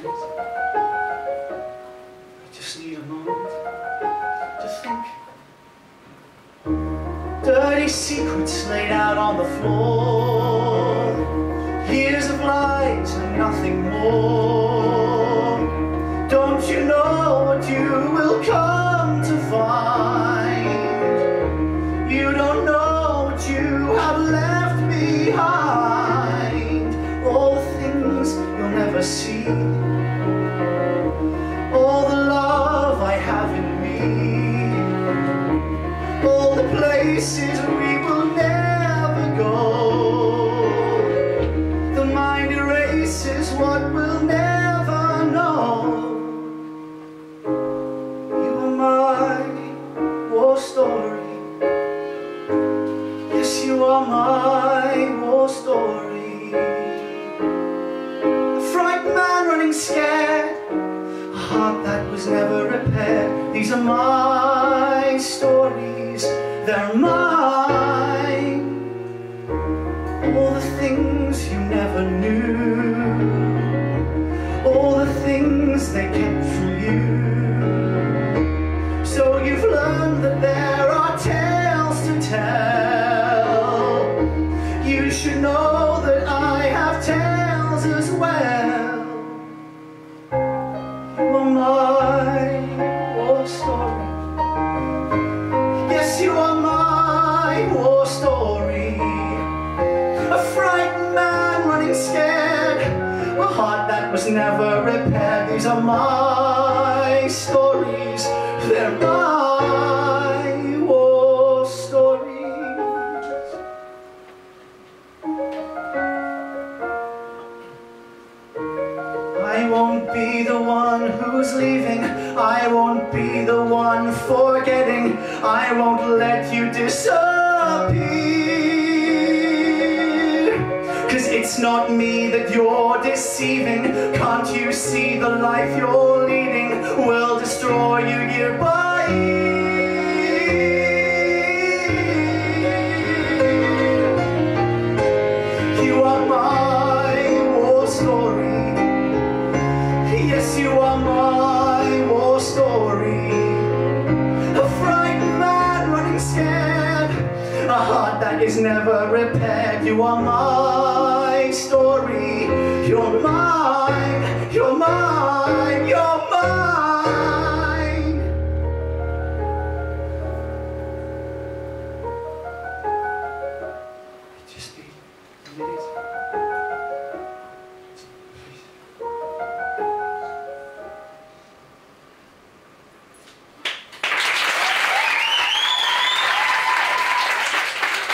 I just need a moment to think. Dirty secrets laid out on the floor, years of lies and nothing more. Don't you know what you will come to find? You don't know what you have left behind. All the things you'll never see, all the love I have in me, all the places we will never go. The mind erases what we'll never know. You are my war story. Yes, you are my war story. A frightened man running scared, a heart that was never repaired. These are my stories, they're mine. All the things you never knew, all the things they kept from you. So you've learned that there are tales to tell. You should know that I have tales as well. You are my war story. Yes, you are my war story. A frightened man running scared, a heart that was never repaired. These are my stories, they're my war stories. I won't be the one who's leaving, I won't be the one forgetting, I won't let you disappear. 'Cause it's not me that you're deceiving. Can't you see the life you're leading will destroy you year by year? You are my war story. Yes, you are my war story. A frightened man running scared, a heart that is never repaired. You are my story. You're mine. You're mine.